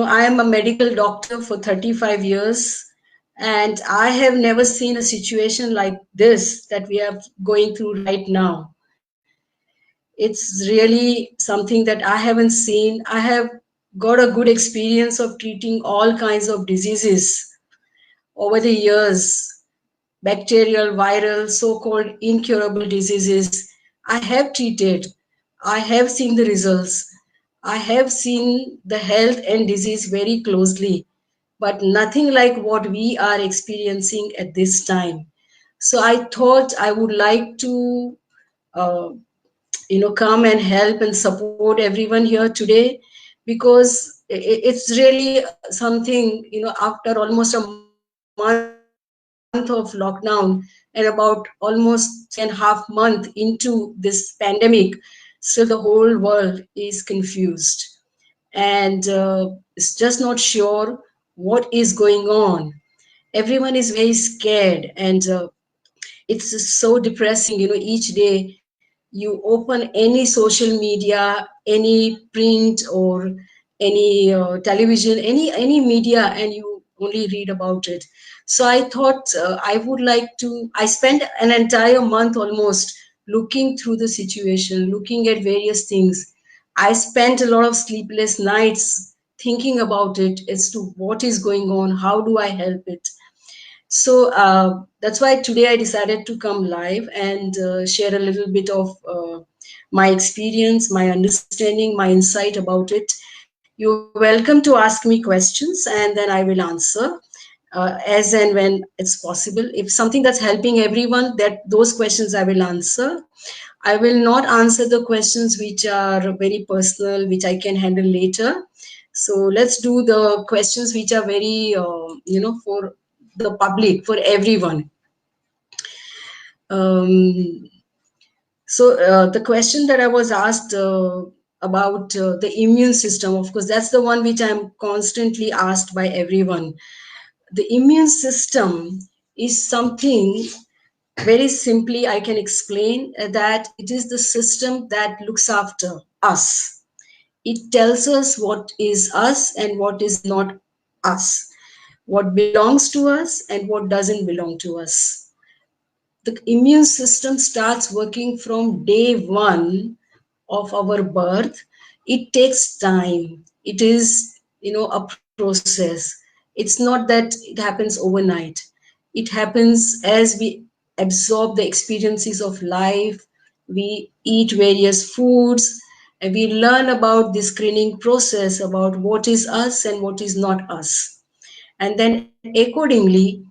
I am a medical doctor for 35 years, and I have never seen a situation like this that we are going through right now. It's really something that I haven't seen. I have got a good experience of treating all kinds of diseases over the years, bacterial, viral, so-called incurable diseases. I have treated. I have seen the results. I have seen the health and disease very closely, but nothing like what we are experiencing at this time. So I thought I would like to uh, come and help and support everyone here today, because it's really something, after almost a month of lockdown and about almost 3.5 months into this pandemic, still the whole world is confused, and it's just not sure what is going on. Everyone is very scared, and it's just so depressing. Each day you open any social media, any print, or any television, any media, and you only read about it. So I thought I would like to. I spent an entire month almost looking through the situation, looking at various things. I spent a lot of sleepless nights thinking about it as to what is going on, how do I help it. So that's why today I decided to come live and share a little bit of my experience, my understanding, my insight about it. You're welcome to ask me questions, and then I will answer as and when it's possible. If something that's helping everyone, that those questions I will answer. I will not answer the questions which are very personal, which I can handle later. So let's do the questions which are very, for the public, for everyone. Um, so the question that I was asked about the immune system, of course, that's the one which I'm constantly asked by everyone. The immune system is something, very simply I can explain that it is the system that looks after us. It tells us what is us and what is not us, what belongs to us and what doesn't belong to us. The immune system starts working from day one of our birth. It takes time. It is, a process. It's not that it happens overnight. It happens as we absorb the experiences of life. We eat various foods, and we learn about the screening process about what is us and what is not us. And then accordingly,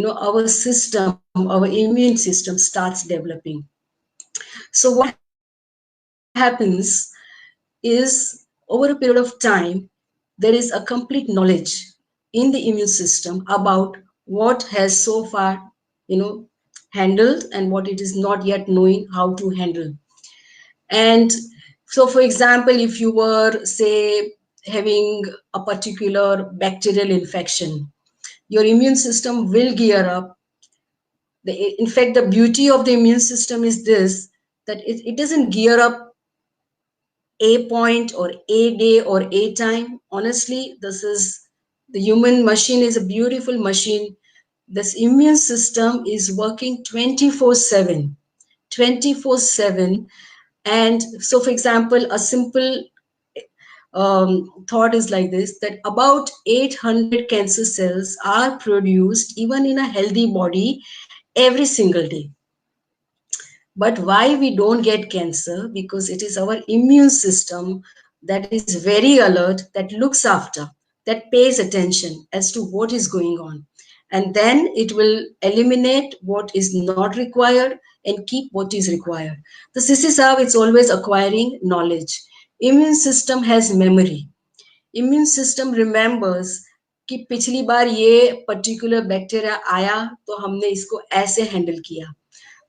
our system, our immune system starts developing. So what happens is, over a period of time, there is a complete knowledge in the immune system about what has so far, you know handled, and what it is not yet knowing how to handle. And so, for example, if you were, say, having a particular bacterial infection, your immune system will gear up. In fact, the beauty of the immune system is this, that it doesn't gear up a point or a day or a time. Honestly, this is, the human machine is a beautiful machine. This immune system is working 24/7, 24/7. And so, for example, a simple thought is like this, that about 800 cancer cells are produced even in a healthy body every single day. But why we don't get cancer? Because it is our immune system that is very alert, that looks after, that pays attention as to what is going on. And then it will eliminate what is not required and keep what is required. So this is how it's always acquiring knowledge. Immune system has memory. Immune system remembers कि पिछली बार ये particular bacteria आया तो हमने इसको ऐसे handle किया.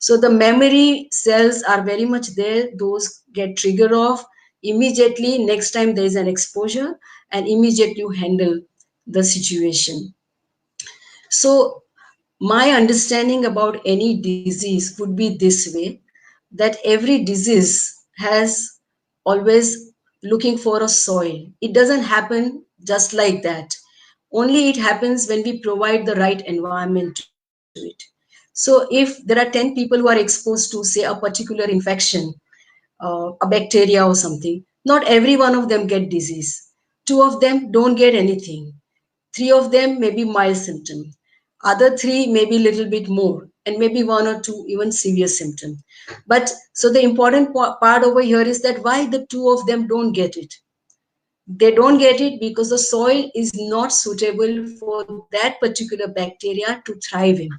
So the memory cells are very much there. Those get trigger off immediately. Next time there is an exposure, and immediately you handle the situation. So my understanding about any disease would be this way, that every disease has always looking for a soil. It doesn't happen just like that. Only it happens when we provide the right environment to it. So if there are 10 people who are exposed to, say, a particular infection, a bacteria or something, not every one of them get disease. Two of them don't get anything. Three of them may be mild symptom. Other three maybe a little bit more, and maybe one or two even severe symptom. But so the important part over here is that why the two of them don't get it. They don't get it because the soil is not suitable for that particular bacteria to thrive in.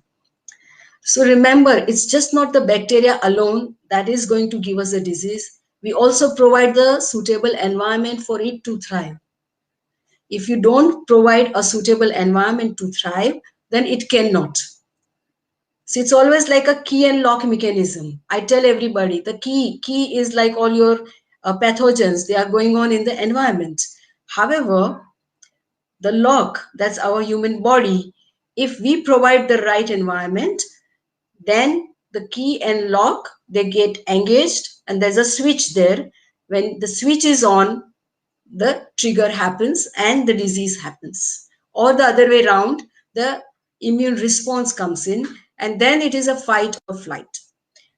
So remember, it's just not the bacteria alone that is going to give us a disease. We also provide the suitable environment for it to thrive. If you don't provide a suitable environment to thrive, then it cannot. So it's always like a key and lock mechanism. I tell everybody the key is like all your pathogens, they are going on in the environment. However, the lock, that's our human body. If we provide the right environment, then the key and lock, they get engaged, and there's a switch there. When the switch is on, the trigger happens and the disease happens. Or the other way around, the immune response comes in, and then it is a fight or flight.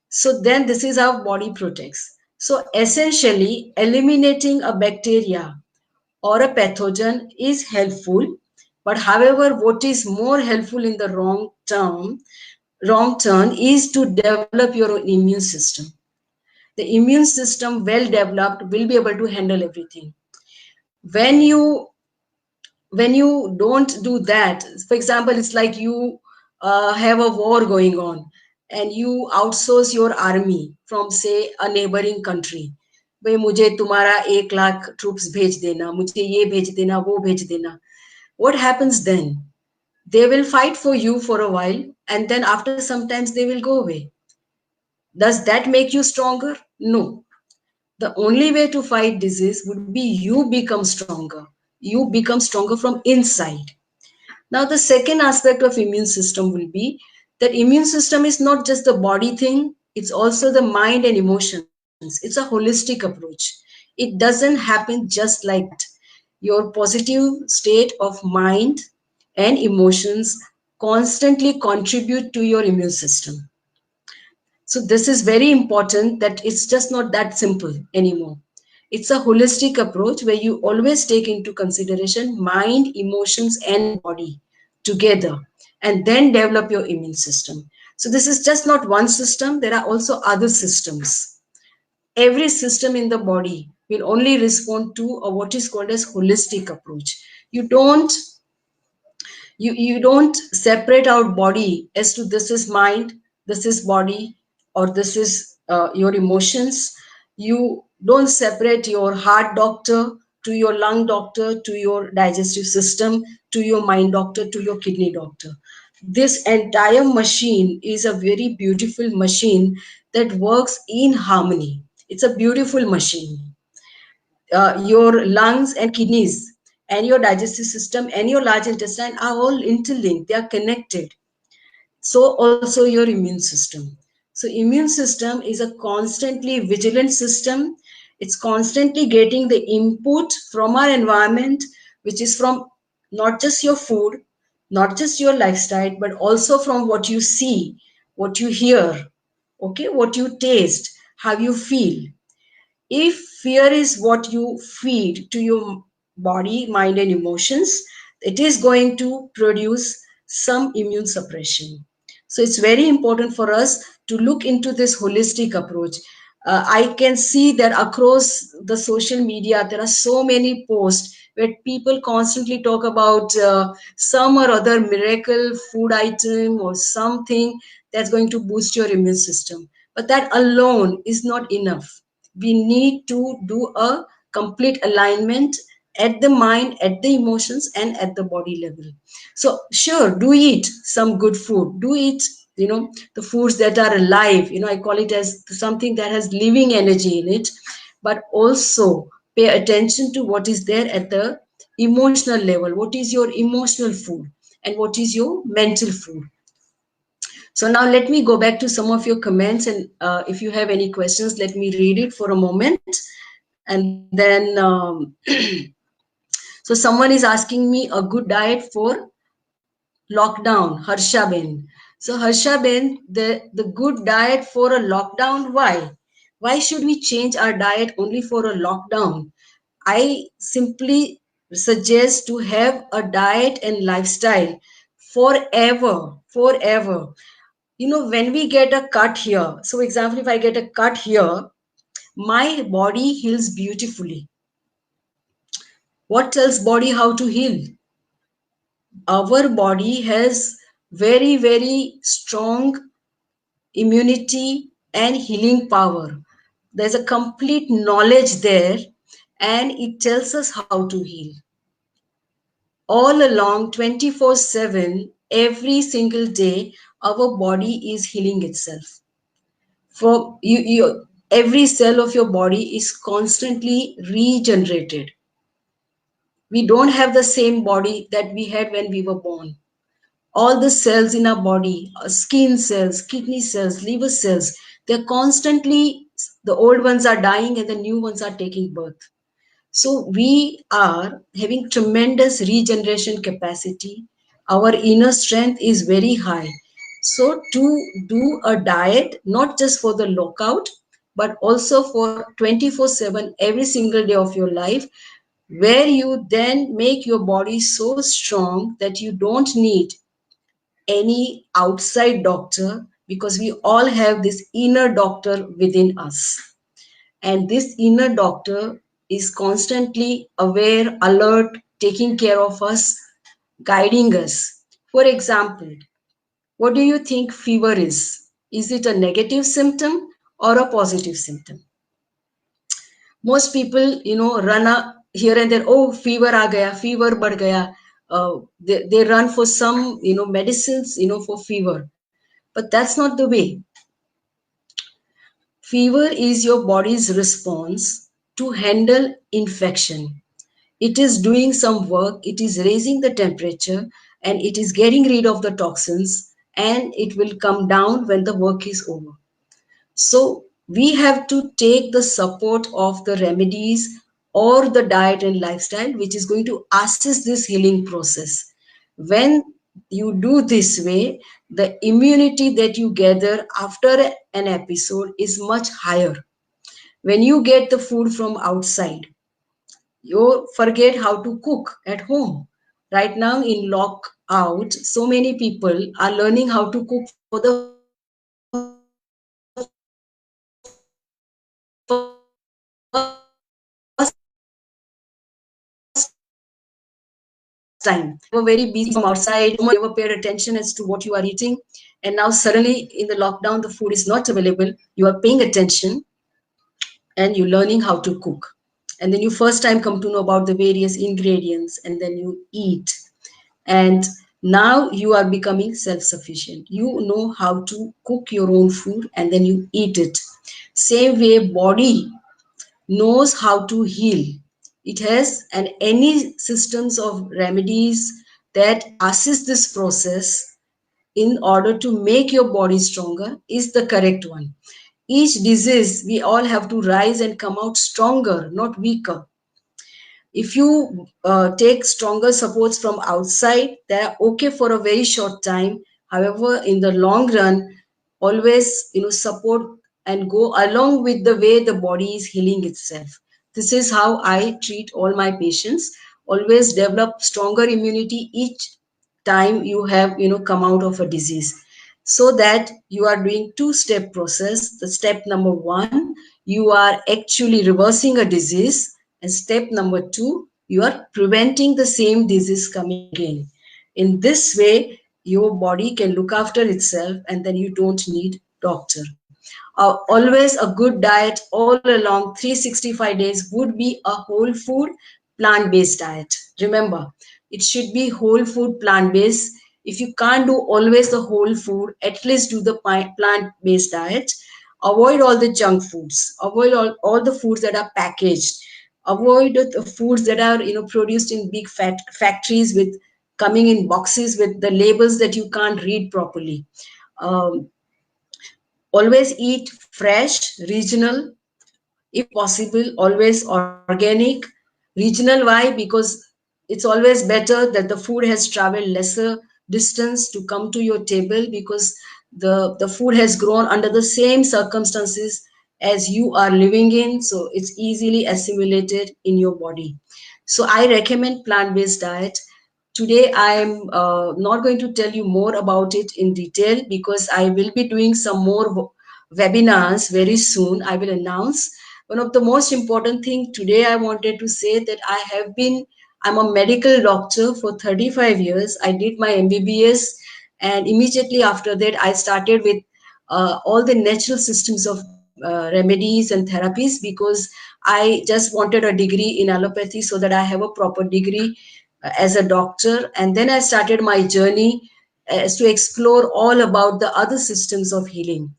So then this is how body protects. So essentially, eliminating a bacteria or a pathogen is helpful, but however, what is more helpful in the wrong turn is to develop your own immune system. The immune system, well developed, will be able to handle everything. When you don't do that, for example, it's like you have a war going on and you outsource your army from, say, a neighboring country. भाई मुझे तुम्हारा 1 lakh troops भेज देना, मुझे ये भेज देना, वो भेज देना. What happens then? They will fight for you for a while, and then after sometimes they will go away. Does that make you stronger? No. The only way to fight disease would be you become stronger. You become stronger from inside. Now, the second aspect of immune system will be that immune system is not just the body thing, it's also the mind and emotions. It's a holistic approach. It doesn't happen just like that. Your positive state of mind and emotions constantly contribute to your immune system. So this is very important, that it's just not that simple anymore. It's a holistic approach where you always take into consideration mind, emotions, and body together, and then develop your immune system. So this is just not one system. There are also other systems. Every system in the body will only respond to what is called as holistic approach. You don't separate out body as to this is mind, this is body, or this is your emotions. You don't separate your heart doctor to your lung doctor, to your digestive system, to your mind doctor, to your kidney doctor. This entire machine is a very beautiful machine that works in harmony. It's a beautiful machine. Your lungs and kidneys and your digestive system and your large intestine are all interlinked. They are connected. So also your immune system. So immune system is a constantly vigilant system. It's constantly getting the input from our environment, which is from not just your food, not just your lifestyle, but also from what you see, what you hear, okay, what you taste, how you feel. If fear is what you feed to your body, mind, and emotions, it is going to produce some immune suppression. So it's very important for us to look into this holistic approach. I can see that across the social media, there are so many posts where people constantly talk about some or other miracle food item or something that's going to boost your immune system. But that alone is not enough. We need to do a complete alignment at the mind, at the emotions, and at the body level. So sure, do eat some good food, do eat the foods that are alive. I call it as something that has living energy in it. But also pay attention to what is there at the emotional level. What is your emotional food and what is your mental food? So now let me go back to some of your comments, and if you have any questions, let me read it for a moment. And then, so So someone is asking me a good diet for lockdown, Harsha Ben. So Harsha Ben, the good diet for a lockdown, why? Why should we change our diet only for a lockdown? I simply suggest to have a diet and lifestyle forever, forever. When we get a cut here, so example, if I get a cut here, my body heals beautifully. What tells body how to heal? Our body has very, very strong immunity and healing power. There's a complete knowledge there, and it tells us how to heal. All along, 24/7, every single day, our body is healing itself. For every cell of your body is constantly regenerated. We don't have the same body that we had when we were born. All the cells in our body, skin cells, kidney cells, liver cells, they're constantly, the old ones are dying and the new ones are taking birth. So we are having tremendous regeneration capacity. Our inner strength is very high. So to do a diet, not just for the lockout, but also for 24/7, every single day of your life, where you then make your body so strong that you don't need any outside doctor, because we all have this inner doctor within us. And this inner doctor is constantly aware, alert, taking care of us, guiding us. For example, what do you think fever is? Is it a negative symptom or a positive symptom? Most people, run here and there. Oh, fever aa gaya, fever बढ़ gaya. They run for some, medicines, for fever. But that's not the way. Fever is your body's response to handle infection. It is doing some work, it is raising the temperature, and it is getting rid of the toxins, and it will come down when the work is over. So we have to take the support of the remedies or the diet and lifestyle, which is going to assist this healing process. When you do this way, the immunity that you gather after an episode is much higher. When you get the food from outside, you forget how to cook at home. Right now in lockout, so many people are learning how to cook for the first time. Whenever we reach home outside, you were very busy outside, no one ever paid attention as to what you are eating. And now suddenly in the lockdown, the food is not available. You are paying attention and you're learning how to cook. And then you first time come to know about the various ingredients, and then you eat. And now you are becoming self-sufficient. You know how to cook your own food, and then you eat it. Same way, body knows how to heal. It has and any systems of remedies that assist this process in order to make your body stronger is the correct one. Each disease, we all have to rise and come out stronger, not weaker. If you take stronger supports from outside, they're okay for a very short time. However, in the long run, always support and go along with the way the body is healing itself. This is how I treat all my patients. Always develop stronger immunity each time you have come out of a disease, so that you are doing two-step process. The step number one, you are actually reversing a disease, and step number two, you are preventing the same disease coming again. In this way, your body can look after itself, and then you don't need doctor. Always a good diet all along 365 days would be a whole food plant-based diet. Remember, it should be whole food plant-based. If you can't do always the whole food, at least do the plant-based diet. Avoid all the junk foods. Avoid all the foods that are packaged. Avoid the foods that are produced in big factories with coming in boxes with the labels that you can't read properly. Always eat fresh, regional, if possible, always organic. Regional, why? Because it's always better that the food has traveled lesser distance to come to your table, because the food has grown under the same circumstances as you are living in, so it's easily assimilated in your body. So I recommend plant-based diet. Today I'm not going to tell you more about it in detail, because I will be doing some more webinars very soon. I will announce. One of the most important thing today I wanted to say that I'm a medical doctor for 35 years. I did my MBBS, and immediately after that I started with all the natural systems of remedies and therapies, because I just wanted a degree in allopathy so that I have a proper degree as a doctor. And then I started my journey as to explore all about the other systems of healing.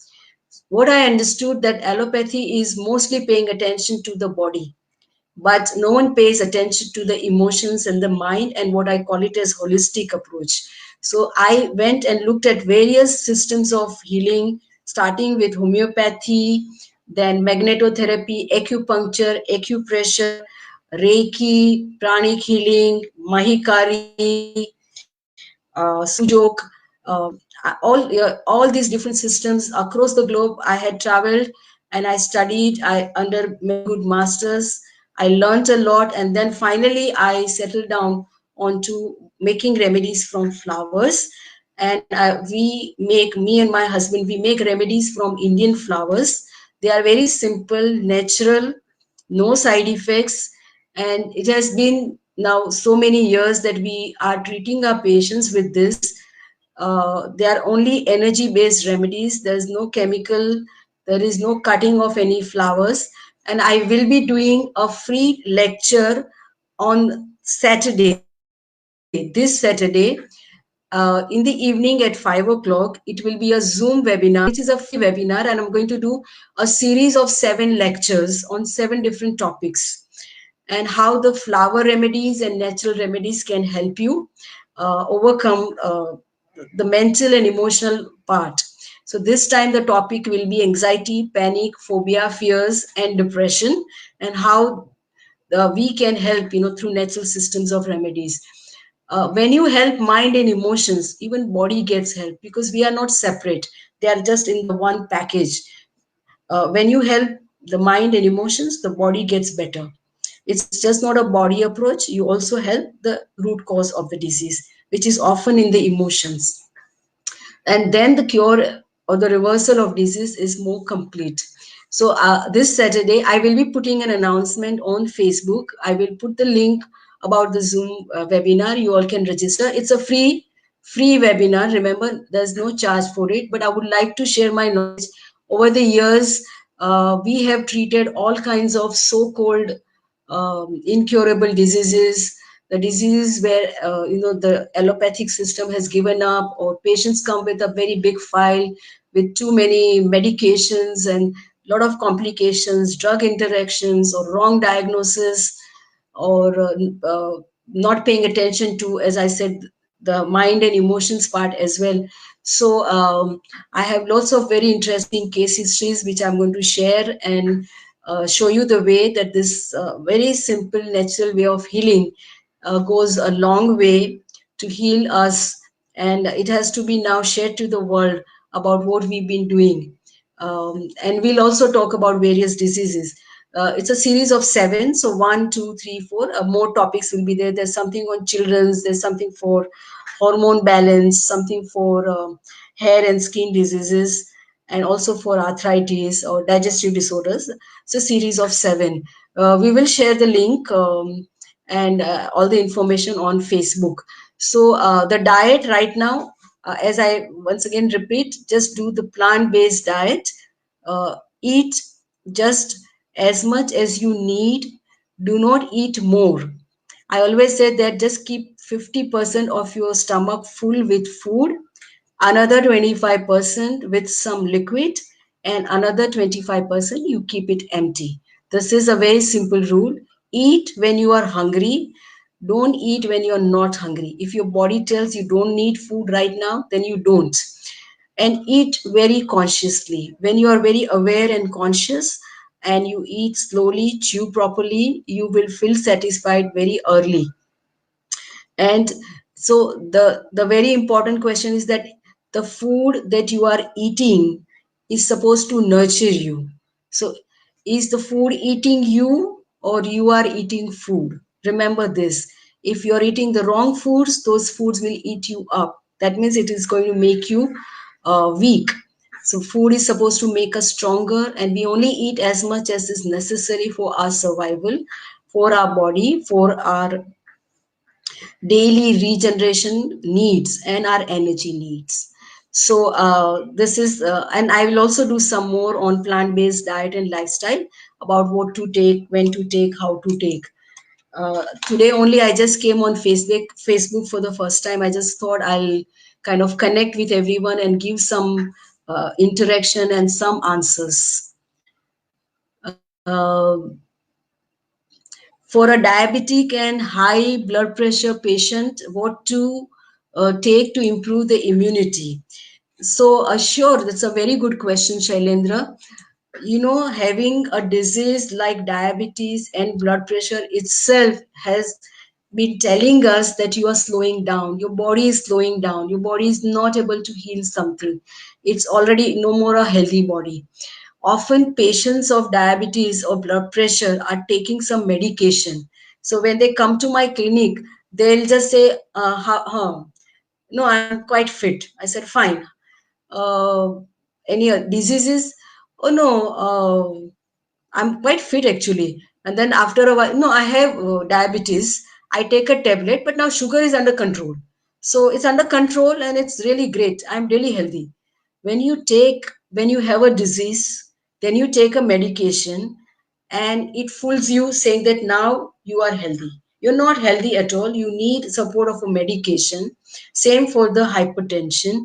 What I understood that allopathy is mostly paying attention to the body, but no one pays attention to the emotions and the mind, and what I call it as holistic approach. So I went and looked at various systems of healing, starting with homeopathy, then magnetotherapy, acupuncture, acupressure, Reiki, pranic healing, Mahikari, Sujok, all these different systems across the globe. I had traveled and I studied under many good masters. I learned a lot, and then finally I settled down onto making remedies from flowers. And me and my husband, we make remedies from Indian flowers. They are very simple, natural, no side effects, and it has been now so many years that we are treating our patients with this. They are only energy based remedies. There is no chemical, there is no cutting of any flowers. And I will be doing a free lecture on Saturday, this Saturday, in the evening at 5 o'clock. It will be a Zoom webinar, which is a free webinar, and I'm going to do a series of 7 lectures on 7 different topics, and how the flower remedies and natural remedies can help you overcome the mental and emotional part. So this time the topic will be anxiety, panic, phobia, fears, and depression, and how we can help, through natural systems of remedies. When you help mind and emotions, even body gets help, because we are not separate. They are just in the one package. When you help the mind and emotions, the body gets better. It's just not a body approach. You also help the root cause of the disease, which is often in the emotions. And then the cure or the reversal of disease is more complete. So this Saturday, I will be putting an announcement on Facebook. I will put the link about the Zoom webinar. You all can register. It's a free webinar. Remember, there's no charge for it, but I would like to share my knowledge. Over the years, we have treated all kinds of so-called incurable diseases, the diseases where the allopathic system has given up, or patients come with a very big file with too many medications and a lot of complications, drug interactions, or wrong diagnosis, or not paying attention to, as I said, the mind and emotions part as well. So I have lots of very interesting case histories which I'm going to share, and show you the way that this very simple natural way of healing goes a long way to heal us, and it has to be now shared to the world about what we've been doing. And we'll also talk about various diseases. It's a series of 7, so 1, 2, 3, 4. More topics will be there. There's something on children's, there's something for hormone balance, something for hair and skin diseases, and also for arthritis or digestive disorders. It's a series of 7. We will share the link and all the information on Facebook. So the diet right now, as I once again repeat, just do the plant-based diet. Eat just as much as you need. Do not eat more. I always say that just keep 50% of your stomach full with food, another 25% with some liquid, and another 25% you keep it empty. This is a very simple rule. Eat when you are hungry. Don't eat when you're not hungry. If your body tells you don't need food right now, then you don't. And eat very consciously. When you are very aware and conscious, and you eat slowly, chew properly, you will feel satisfied very early. And so the very important question is that the food that you are eating is supposed to nurture you. So is the food eating you, or you are eating food? Remember this: if you're eating the wrong foods, those foods will eat you up. That means it is going to make you weak. So food is supposed to make us stronger, and we only eat as much as is necessary for our survival, for our body, for our daily regeneration needs and our energy needs. So this is, and I will also do some more on plant-based diet and lifestyle, about what to take, when to take, how to take. Today only I just came on Facebook for the first time. I just thought I'll kind of connect with everyone and give some interaction and some answers. For a diabetic and high blood pressure patient, what to take to improve the immunity? So, sure, that's a very good question, Shailendra. Having a disease like diabetes and blood pressure itself has been telling us that you are slowing down. Your body is slowing down. Your body is not able to heal something. It's already no more a healthy body. Often patients of diabetes or blood pressure are taking some medication. So when they come to my clinic, they'll just say, no, I'm quite fit. I said, fine. Uh, any diseases? Oh, no, I'm quite fit actually. And then after a while, no, I have diabetes. I take a tablet, but now sugar is under control. So it's under control and it's really great. I'm really healthy. When you have a disease, then you take a medication and it fools you saying that now you are healthy. You're not healthy at all. You need support of a medication. Same for the hypertension.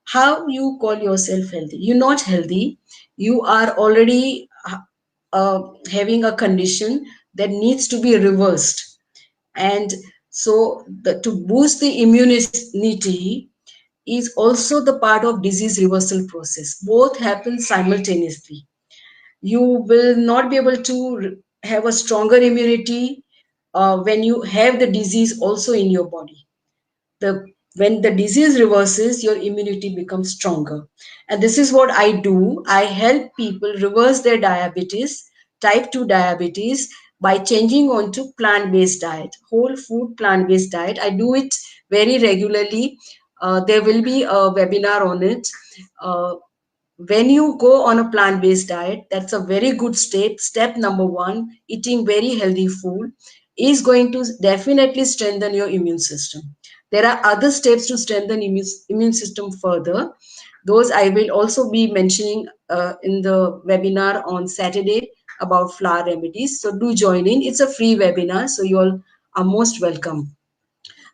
How you call yourself healthy? You're not healthy. You are already having a condition that needs to be reversed. And so to boost the immunity is also the part of disease reversal process. Both happen simultaneously. You will not be able to have a stronger immunity when you have the disease also in your body. The when the disease reverses, your immunity becomes stronger. And this is what I do. I help people reverse their diabetes, type 2 diabetes, by changing on to plant-based diet, whole food plant-based diet. I do it very regularly. There will be a webinar on it. When you go on a plant-based diet, that's a very good step number one. Eating very healthy food is going to definitely strengthen your immune system. There are other steps to strengthen immune system further. Those I will also be mentioning in the webinar on Saturday about flower remedies. So do join in. It's a free webinar, so you all are most welcome.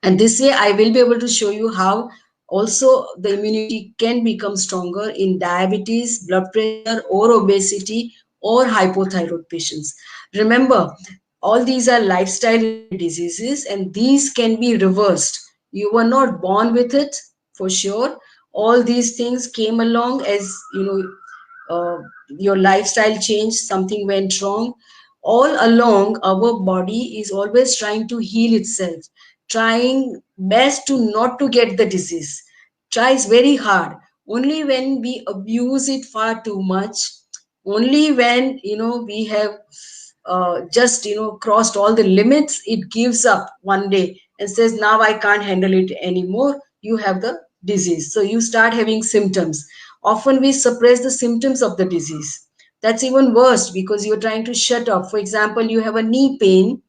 And this way, I will be able to show you how also the immunity can become stronger in diabetes, blood pressure, or obesity, or hypothyroid patients. Remember, all these are lifestyle diseases, and these can be reversed. You were not born with it, for sure. All these things came along as your lifestyle changed, something went wrong. All along, our body is always trying to heal itself, trying best to not to get the disease, tries very hard. Only when we abuse it far too much, only when we have just crossed all the limits, it gives up one day and says, now I can't handle it anymore. You have the disease, so you start having symptoms. Often we suppress the symptoms of the disease. That's even worse, because you're trying to shut up. For example, you have a knee pain,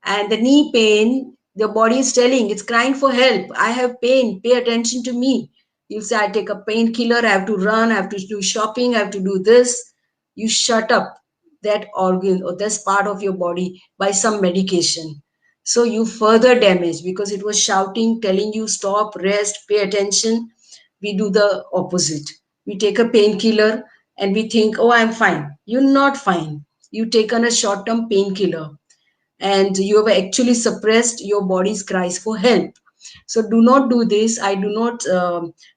and the knee pain, the body is telling, it's crying for help. I have pain, pay attention to me. You say, I take a painkiller, I have to run, I have to do shopping, I have to do this. You shut up that organ or this part of your body by some medication. So you further damage, because it was shouting, telling you stop, rest, pay attention. We do the opposite. We take a painkiller and we think, oh, I'm fine. You're not fine. You taken a short-term painkiller and you have actually suppressed your body's cries for help. So do not do this. I do not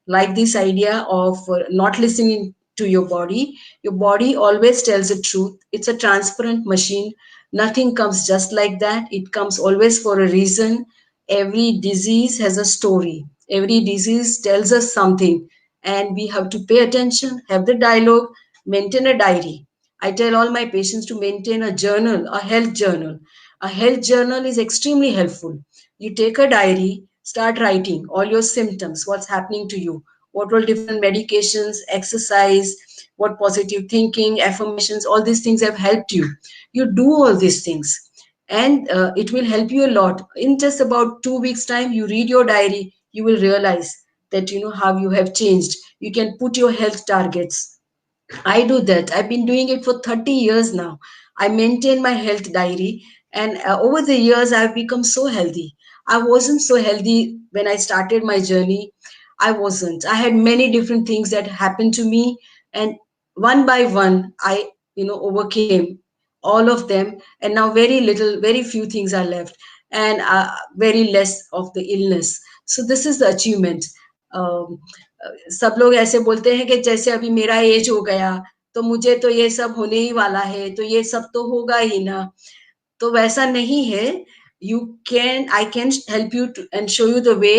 like this idea of not listening to your body. Your body always tells the truth. It's a transparent machine. Nothing comes just like that. It comes always for a reason. Every disease has a story. Every disease tells us something, and we have to pay attention, have the dialogue, maintain a diary. I tell all my patients to maintain a journal, a health journal. A health journal is extremely helpful. You take a diary, start writing all your symptoms, what's happening to you, what all different medications, exercise, what positive thinking, affirmations, all these things have helped you. You do all these things, and it will help you a lot. In just about 2 weeks time, you read your diary, you will realize that you know how you have changed. You can put your health targets. I do that. I've been doing it for 30 years now. I maintain my health diary, and over the years, I've become so healthy. I wasn't so healthy when I started my journey. I wasn't. I had many different things that happened to me, and one by one, I overcame all of them, and now very little, very few things are left, and very less of the illness. So this is the achievement. Um, सब लोग ऐसे बोलते हैं कि जैसे अभी मेरा as हो गया तो मुझे तो ये सब होने ही वाला है, तो ये सब तो होगा ही ना। तो वैसा नहीं है। You can I can help you and show you the way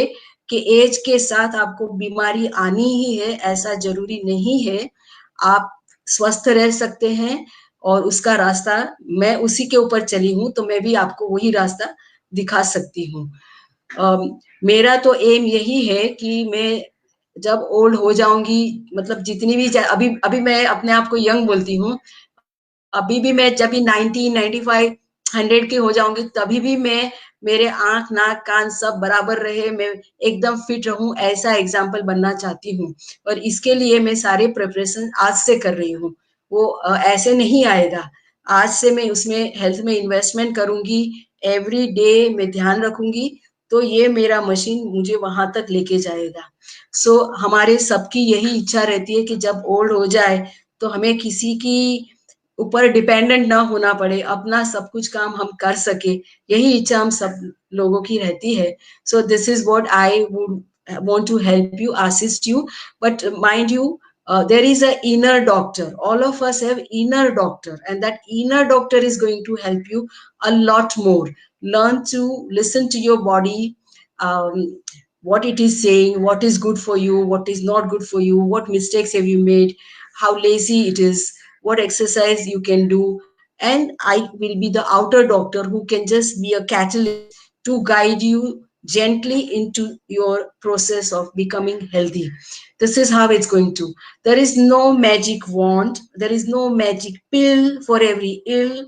कि एज के साथ आपको बीमारी आनी ही है, ऐसा जरूरी नहीं है। आप स्वस्थ रह सकते हैं, और उसका रास्ता मैं उसी के ऊपर चली हूँ, तो मैं भी आपको वही रास्ता दिखा सकती हूँ। मेरा तो एम यही है कि मैं जब ओल्ड हो जाऊंगी, मतलब जितनी भी अभी अभी मैं अपने आप को यंग बोलती हूँ। अभी भी मैं जब भी 90, 95, 100 की हो जाऊंगी, तभी भी मैं मेरे आंख नाक कान सब बराबर रहे, मैं एकदम फिट रहूं, ऐसा एग्जाम्पल बनना चाहती हूँ। और इसके लिए मैं सारे प्रिपरेशन आज से कर रही हूँ। वो ऐसे नहीं आएगा। आज से मैं उसमें हेल्थ में इन्वेस्टमेंट करूंगी, एवरी डे मैं ध्यान रखूंगी, तो ये मेरा मशीन मुझे वहां तक लेके जाएगा। सो हमारे सबकी यही इच्छा रहती है कि जब ओल्ड हो जाए तो हमें किसी की ऊपर डिपेंडेंट ना होना पड़े, अपना सब कुछ काम हम कर सके। यही इच्छा हम सब लोगों की रहती है। So this is what I would want to help you, assist you. But mind you, there is a inner doctor. All of us have inner doctor, and that inner doctor is going to help you a lot more. Learn to listen to your body, um, what it is saying, what is good for you, what is not good for you, what mistakes have you made, how lazy it is, what exercise you can do. And I will be the outer doctor who can just be a catalyst to guide you gently into your process of becoming healthy. This is how it's going to. There is no magic wand, there is no magic pill for every ill.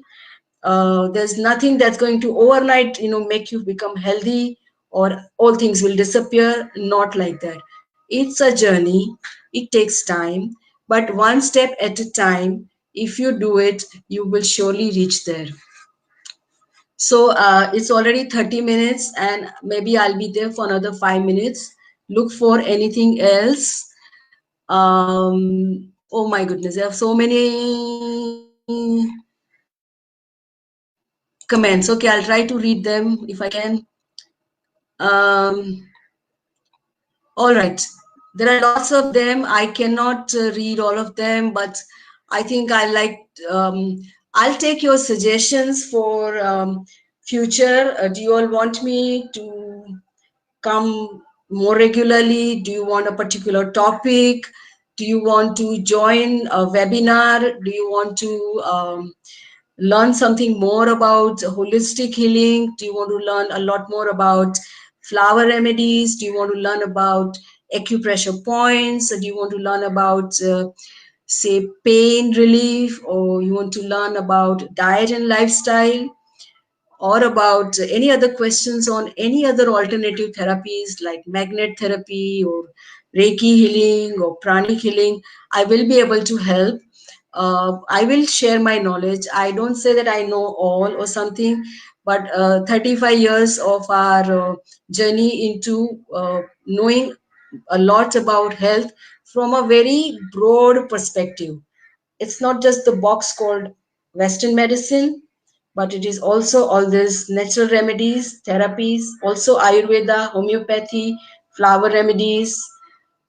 There's nothing that's going to overnight make you become healthy, or all things will disappear. Not like that. It's a journey. It takes time, but one step at a time. If you do it, you will surely reach there. So it's already 30 minutes, and maybe I'll be there for another 5 minutes. Look for anything else. Oh my goodness, there are so many comments. Okay, I'll try to read them if I can. All right. There are lots of them. I cannot read all of them, but I think I'll take your suggestions for future. Do you all want me to come more regularly? Do you want a particular topic? Do you want to join a webinar? Do you want to learn something more about holistic healing? Do you want to learn a lot more about flower remedies? Do you want to learn about acupressure points? Do you want to learn about, say, pain relief? Or you want to learn about diet and lifestyle? Or about any other questions on any other alternative therapies like magnet therapy or Reiki healing or pranic healing? I will be able to help. I will share my knowledge. I don't say that I know all or something, but 35 years of our journey into knowing a lot about health from a very broad perspective. It's not just the box called Western medicine, but it is also all these natural remedies, therapies, also Ayurveda, homeopathy, flower remedies,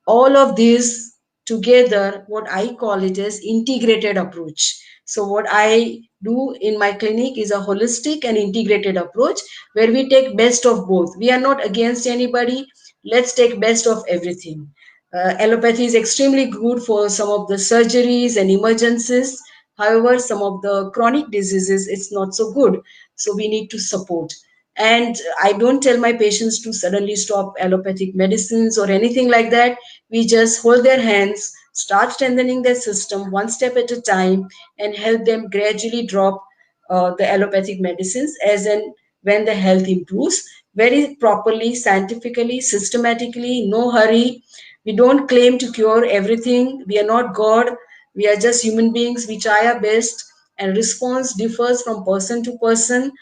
all of these together. What I call it is integrated approach. So what I do in my clinic is a holistic and integrated approach where we take best of both. We are not against anybody. Let's take best of everything. Allopathy is extremely good for some of the surgeries and emergencies. However, some of the chronic diseases, it's not so good. So we need to support. And I don't tell my patients to suddenly stop allopathic medicines or anything like that. We just hold their hands, start strengthening their system one step at a time, and help them gradually drop the allopathic medicines as and when the health improves. Very properly, scientifically, systematically, no hurry. We don't claim to cure everything. We are not God. We are just human beings. We try our best, and response differs from person to person.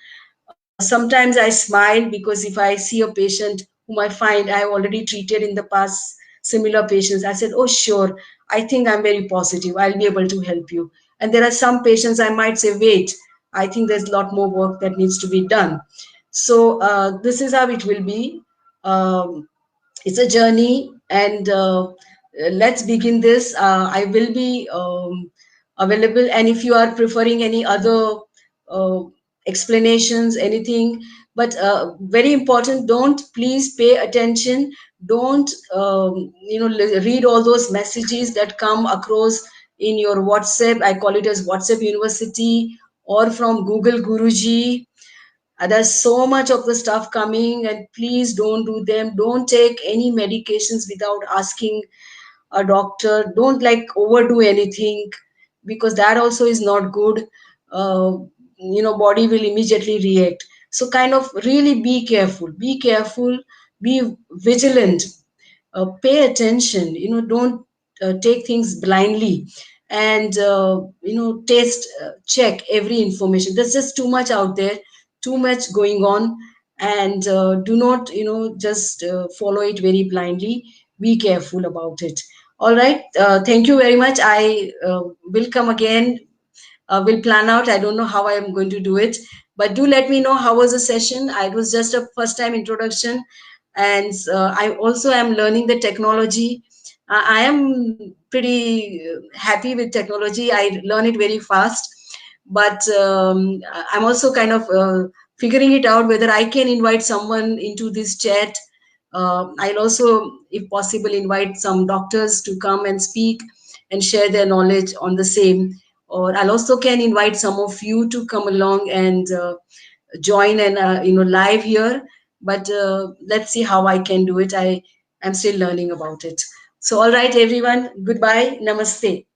Sometimes I smile because if I see a patient whom I find I have already treated in the past similar patients, I said, oh, sure, I think I'm very positive. I'll be able to help you. And there are some patients I might say, wait, I think there's a lot more work that needs to be done. So this is how it will be. Um, it's a journey, and let's begin this. I will be available, and if you are preferring any other uh, explanations, anything, but very important, don't, please pay attention. Don't read all those messages that come across in your WhatsApp. I call it as WhatsApp University, or from Google Guruji. There's so much of the stuff coming, and please don't do them. Don't take any medications without asking a doctor. Don't like overdo anything, because that also is not good. uh, Body will immediately react. So kind of really be careful, be vigilant, pay attention. Don't take things blindly, and test, check every information. There's just too much out there, too much going on, and do not just follow it very blindly. Be careful about it. All right, thank you very much. I will come again. Will plan out. I don't know how I am going to do it, but do let me know how was the session. It was just a first time introduction, and I also am learning the technology. I am pretty happy with technology. I learn it very fast, but I'm also kind of figuring it out whether I can invite someone into this chat. I'll also, if possible, invite some doctors to come and speak and share their knowledge on the same. Or I'll also can invite some of you to come along and join and live here. But let's see how I can do it. I am still learning about it. So all right, everyone, goodbye, namaste.